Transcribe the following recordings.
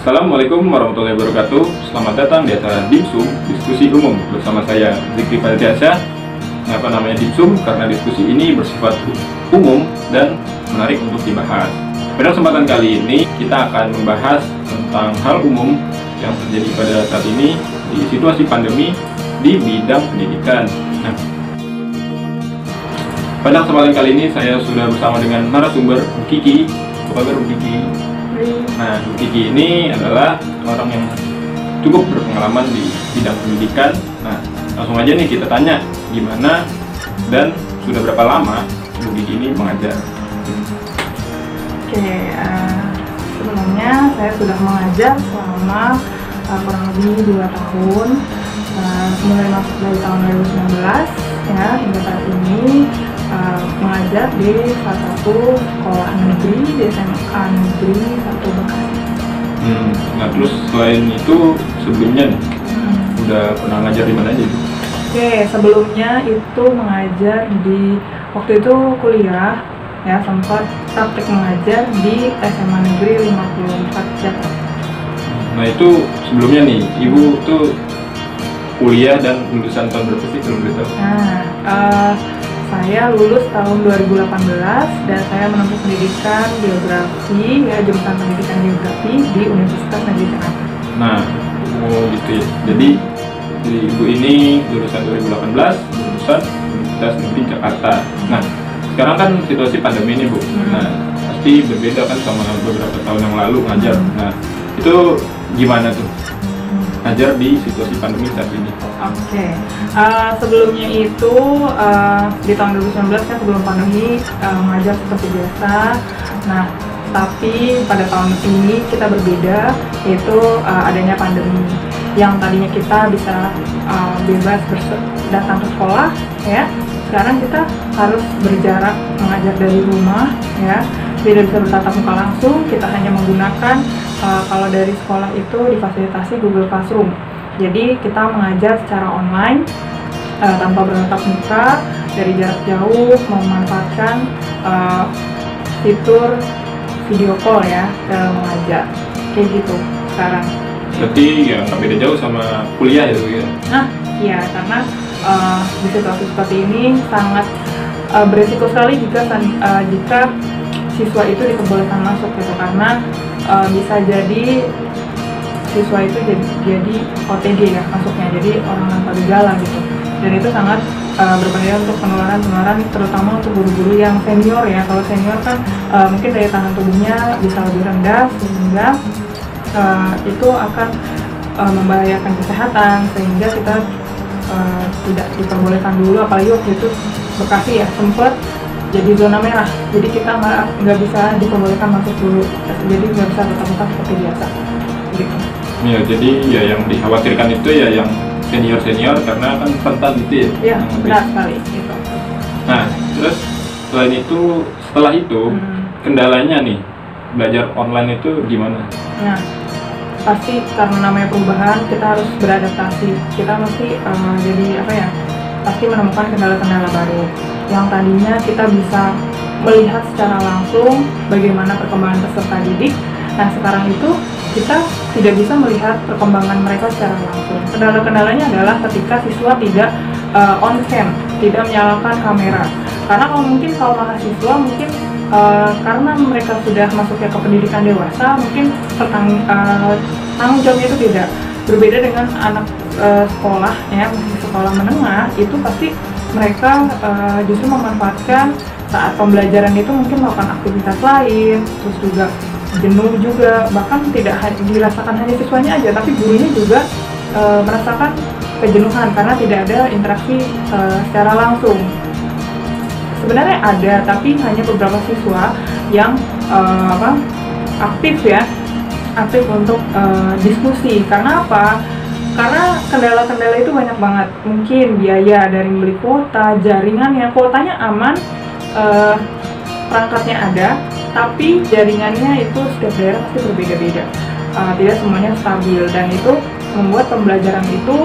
Assalamualaikum warahmatullahi wabarakatuh. Selamat datang di acara Dimsum Diskusi Umum bersama saya Zikri Fadliansyah. Kenapa namanya Dimsum? Karena diskusi ini bersifat umum dan menarik untuk dibahas. Pada kesempatan kali ini kita akan membahas tentang hal umum yang terjadi pada saat ini di situasi pandemi di bidang pendidikan. Nah, pada kesempatan kali ini saya sudah bersama dengan narasumber Bu Kiki. Apa kabar Bu Kiki? Nah, Bu Kiki ini adalah orang yang cukup berpengalaman di bidang pendidikan. Nah, langsung aja nih kita tanya gimana dan sudah berapa lama Bu Kiki ini mengajar. Oke, sebelumnya saya sudah mengajar selama kurang lebih 2 tahun, mulai masuk dari tahun 2019 ya hingga saat ini. Mengajar di salah satu sekolah negeri di SMA Negeri 1 Bekasi. Nah, terus selain itu sebelumnya nih, udah pernah ngajar di mana aja? Oke, sebelumnya itu mengajar di waktu itu kuliah ya, sempat praktik mengajar di SMA Negeri 54 Jakarta. Nah, itu sebelumnya nih, Ibu tuh kuliah dan lulusan tahun berapa sih kalau boleh tahu? Saya lulus tahun 2018 dan saya menempuh pendidikan geografi, ya jurusan pendidikan geografi di Universitas Negeri Jakarta. Nah, gitu ya. Jadi Ibu ini lulusan 2018, lulusan Universitas Negeri Jakarta. Nah, sekarang kan situasi pandemi ini Bu. Nah, pasti berbeda kan sama beberapa tahun yang lalu ngajar. Nah, itu gimana tuh ngajar di situasi pandemi saat ini? Oke, sebelumnya itu di tahun 2019 kan sebelum pandemi mengajar seperti biasa. Nah, tapi pada tahun ini kita berbeda, yaitu adanya pandemi. Yang tadinya kita bisa bebas datang ke sekolah, ya. Sekarang kita harus berjarak mengajar dari rumah, ya. Tidak bisa bertatap muka langsung. Kita hanya menggunakan kalau dari sekolah itu difasilitasi Google Classroom. Jadi kita mengajar secara online tanpa bertatap muka dari jarak jauh, memanfaatkan fitur video call ya dalam mengajar. Kayak gitu sekarang. Berarti ya nggak beda jauh sama kuliah ya Bu ya? Nah, iya karena di situasi seperti ini sangat beresiko sekali jika siswa itu diperbolehkan masuk gitu, karena bisa jadi siswa itu jadi OTG ya masuknya, jadi orang tanpa gejala gitu, dan itu sangat berbahaya untuk penularan terutama untuk guru-guru yang senior ya. Kalau senior kan mungkin daya tahan tubuhnya bisa lebih rendah sehingga itu akan membahayakan kesehatan, sehingga kita tidak diperbolehkan dulu, apalagi waktu itu Bekasi ya sempat jadi zona merah, jadi kita nggak bisa diperbolehkan masuk dulu, jadi nggak bisa tetap seperti biasa gitu. Ya, jadi ya yang dikhawatirkan itu ya yang senior karena kan rentan gitu ya. Iya, benar sekali gitu. Nah, terus setelah itu kendalanya nih belajar online itu gimana? Nah, pasti karena namanya perubahan kita harus beradaptasi. Kita mesti pasti menemukan kendala-kendala baru. Yang tadinya kita bisa melihat secara langsung bagaimana perkembangan peserta didik. Nah, sekarang itu kita tidak bisa melihat perkembangan mereka secara langsung. Kendala-kendalanya adalah ketika siswa tidak on cam, tidak menyalakan kamera. Karena kalau mahasiswa mungkin karena mereka sudah masuknya ke pendidikan dewasa, mungkin tanggung jawabnya itu beda. Berbeda dengan anak sekolah ya, masih sekolah menengah, itu pasti mereka justru memanfaatkan saat pembelajaran itu mungkin melakukan aktivitas lain, terus juga jenuh juga, bahkan tidak dirasakan hanya siswanya aja, tapi gurunya juga merasakan kejenuhan karena tidak ada interaksi secara langsung. Sebenarnya ada, tapi hanya beberapa siswa yang aktif untuk diskusi. Karena apa? Karena kendala-kendala itu banyak banget. Mungkin biaya dari membeli kuota, jaringannya, kuotanya aman, perangkatnya ada, tapi jaringannya itu setiap daerah pasti berbeda-beda, tidak semuanya stabil, dan itu membuat pembelajaran itu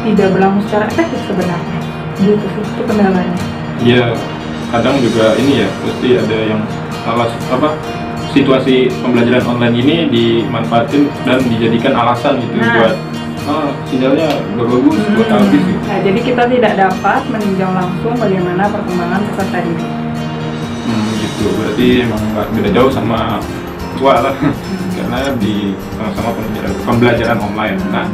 tidak berlangsung secara efektif sebenarnya. Gitu sih, itu kendalanya. Iya, kadang juga ini ya, pasti ada yang situasi pembelajaran online ini dimanfaatin dan dijadikan alasan gitu buat sinyalnya gak bagus, buat habis gitu. Nah, jadi kita tidak dapat meninjau langsung bagaimana perkembangan peserta didik. Gitu, berarti emang nggak beda jauh sama tua lah, karena di sama-sama pembelajaran online. Nah,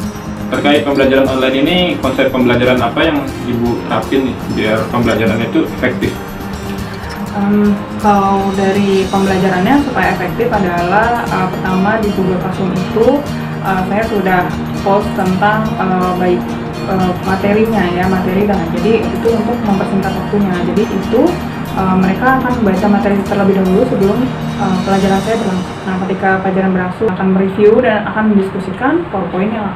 terkait pembelajaran online ini, konsep pembelajaran apa yang Ibu terapin nih biar pembelajaran itu efektif? Kalau dari pembelajarannya supaya efektif adalah pertama di Google Classroom itu saya sudah post tentang baik materinya ya, materi dan jadi itu untuk mempersingkat waktunya. Jadi itu mereka akan membaca materi terlebih dahulu sebelum pelajaran saya berlangsung. Nah, ketika pelajaran berlangsung akan mereview dan akan mendiskusikan PowerPoint yang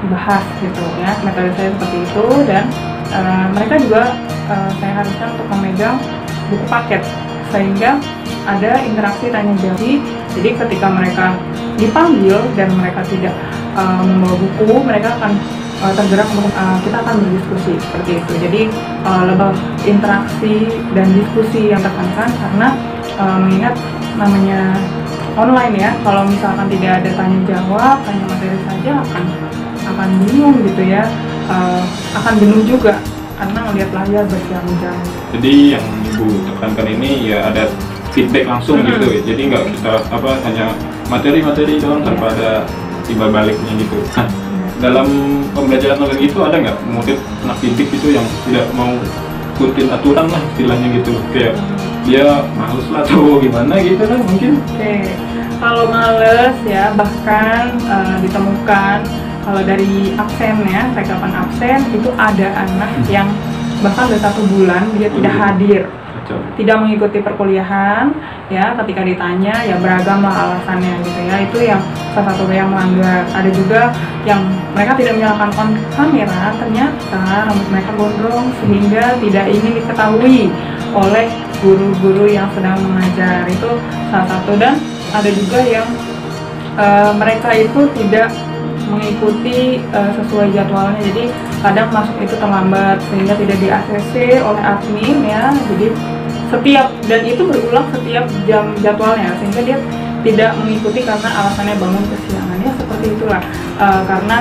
dibahas gitu ya. Metode saya seperti itu dan mereka juga saya haruskan untuk memegang buku paket sehingga ada interaksi tanya jawab. Jadi ketika mereka dipanggil dan mereka tidak membawa buku, mereka akan tergerak untuk kita akan berdiskusi seperti itu. Jadi lebih interaksi dan diskusi yang tekankan karena mengingat namanya online ya, kalau misalkan tidak ada tanya jawab, hanya materi saja akan bingung gitu ya, akan jenuh juga karena melihat layar berjam-jam. Jadi yang Ibu tekankan ini ya ada feedback langsung gitu ya. Jadi nggak kita hanya materi-materi doang tanpa ada timbal baliknya gitu. Nah, dalam pembelajaran online itu ada nggak motif anak didik itu yang tidak mau ikutin aturan lah istilahnya gitu, kayak dia males lah atau gimana gitu kan mungkin? Oke, kalau males ya bahkan ditemukan kalau dari absen ya, rekapan absen itu ada anak yang bahkan udah 1 bulan dia tidak hadir, tidak mengikuti perkuliahan ya. Ketika ditanya ya beragam lah alasannya gitu ya, itu yang salah satu yang melanggar. Ada juga yang mereka tidak menyalakan kamera, ternyata rambut mereka gondrong sehingga tidak ingin diketahui oleh guru-guru yang sedang mengajar, itu salah satu. Dan ada juga yang mereka itu tidak mengikuti sesuai jadwalnya, jadi kadang masuk itu terlambat sehingga tidak di-ACC oleh admin ya. Jadi setiap, dan itu berulang setiap jam jadwalnya sehingga dia tidak mengikuti karena alasannya bangun kesiangan ya, seperti itulah. Karena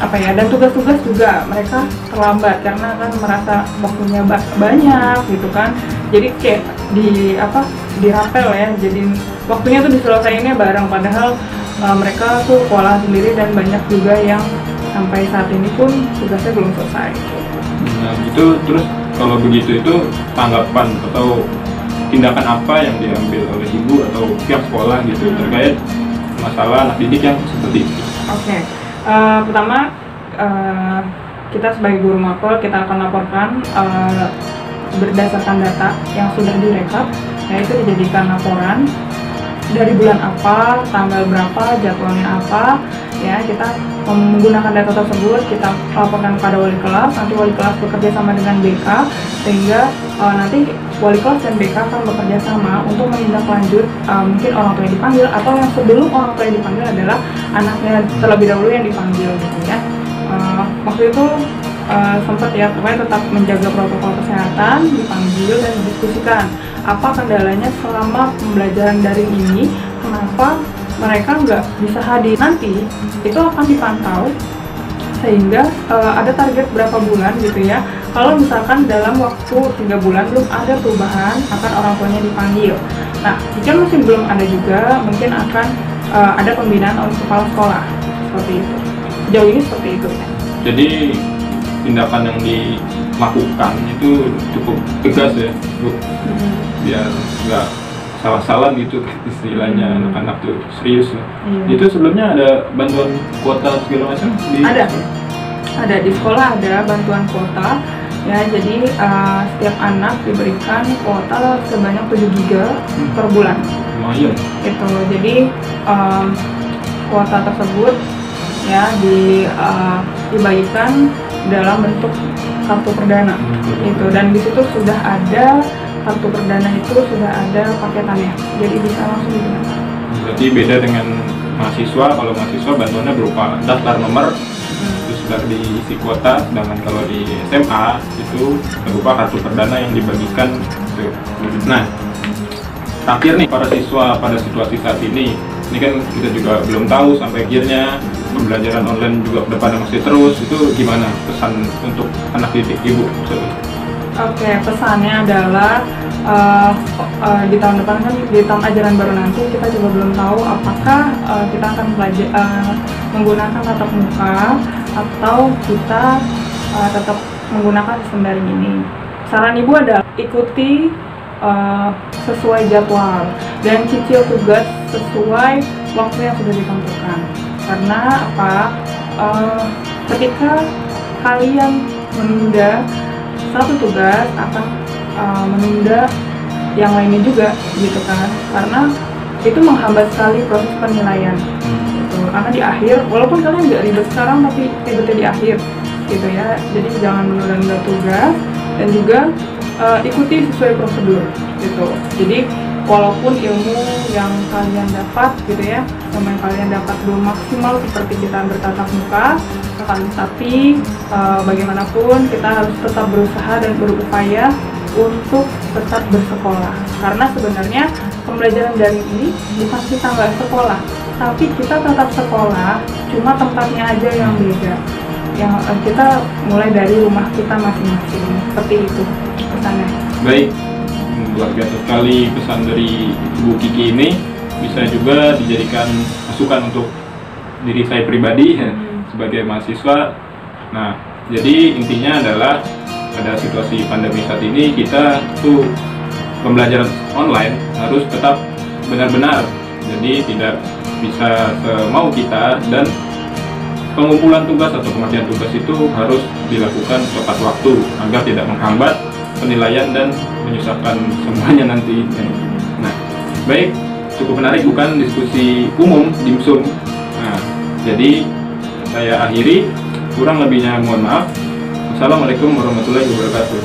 apa ya, dan tugas-tugas juga mereka terlambat karena kan merasa waktunya banyak gitu kan, jadi kayak dirapel ya, jadi waktunya tuh diselesaiinnya bareng padahal mereka tuh kewalahan sendiri dan banyak juga yang sampai saat ini pun tugasnya belum selesai. Nah itu terus kalau begitu itu tanggapan atau tindakan apa yang diambil oleh Ibu atau pihak sekolah gitu terkait masalah anak didik yang seperti itu? Oke. Pertama kita sebagai guru mapel kita akan laporkan berdasarkan data yang sudah direkap, yaitu dijadikan laporan dari bulan apa, tanggal berapa, jadwalnya apa ya. Kita menggunakan data tersebut kita laporkan kepada wali kelas, nanti wali kelas bekerja sama dengan BK sehingga nanti wali kelas dan BK akan bekerja sama untuk menindaklanjut mungkin orang tua yang dipanggil atau yang sebelum orang tua yang dipanggil adalah anaknya terlebih dahulu yang dipanggil gitu ya. Waktu itu sempat ya, pokoknya tetap menjaga protokol kesehatan, dipanggil dan didiskusikan apa kendalanya selama pembelajaran daring ini, kenapa mereka nggak bisa hadir. Nanti itu akan dipantau sehingga ada target berapa bulan gitu ya. Kalau misalkan dalam waktu 3 bulan belum ada perubahan, akan orang tuanya dipanggil. Nah, jika masih belum ada juga, mungkin akan ada pembinaan oleh kepala sekolah seperti itu. Sejauh ini seperti itu. Jadi tindakan yang dilakukan itu cukup tegas ya, Bu, biar nggak salah-salah gitu istilahnya. Anak-anak tuh serius ya. Itu sebelumnya ada bantuan kuota segala macam? Ada di sekolah, ada bantuan kuota ya. Jadi setiap anak diberikan kuota sebanyak 7 GB per bulan. Lumayan. Itu jadi kuota tersebut ya dibagikan dalam bentuk kartu perdana itu, dan di situ sudah ada kartu perdana, itu sudah ada paketannya, jadi bisa langsung digunakan. Berarti beda dengan mahasiswa. Kalau mahasiswa bantuannya berupa daftar nomor terus sudah diisi kuota, sedangkan kalau di SMA itu berupa kartu perdana yang dibagikan gitu. Nah, terakhir nih, para siswa pada situasi saat ini kan kita juga belum tahu sampai akhirnya pembelajaran online juga ke depannya masih terus. Itu gimana pesan untuk anak didik Ibu? Oke, pesannya adalah di tahun depan kan, di tahun ajaran baru nanti kita juga belum tahu apakah kita akan belajar menggunakan tatap muka atau kita tetap menggunakan sistem daring ini. Saran Ibu adalah ikuti sesuai jadwal dan cicil tugas sesuai waktu yang sudah ditentukan. Karena apa? Ketika kalian menunda satu tugas akan menunda yang lainnya juga, gitu kan? Karena itu menghambat sekali proses penilaian. Gitu. Karena di akhir, walaupun kalian nggak ribet sekarang, tapi ribetnya di akhir, gitu ya. Jadi jangan menunda-nunda tugas dan juga ikuti sesuai prosedur, gitu. Jadi walaupun ilmu yang kalian dapat, gitu ya, ilmu yang kalian dapat belum maksimal seperti kita bertatap muka, tapi bagaimanapun kita harus tetap berusaha dan berupaya untuk tetap bersekolah. Karena sebenarnya pembelajaran daring ini bukan kita nggak sekolah, tapi kita tetap sekolah, cuma tempatnya aja yang beda. Yang kita mulai dari rumah kita masing-masing, seperti itu pesannya. Baik, luar biasa sekali pesan dari Ibu Kiki ini. Bisa juga dijadikan masukan untuk diri saya pribadi sebagai mahasiswa. Nah, jadi intinya adalah pada situasi pandemi saat ini kita tuh pembelajaran online harus tetap benar-benar, jadi tidak bisa semau kita, dan pengumpulan tugas atau pengerjaan tugas itu harus dilakukan tepat waktu agar tidak menghambat penilaian dan menyusahkan semuanya nanti. Nah, baik, cukup menarik bukan diskusi umum dimsum. Nah, jadi saya akhiri, kurang lebihnya mohon maaf. Assalamualaikum warahmatullahi wabarakatuh.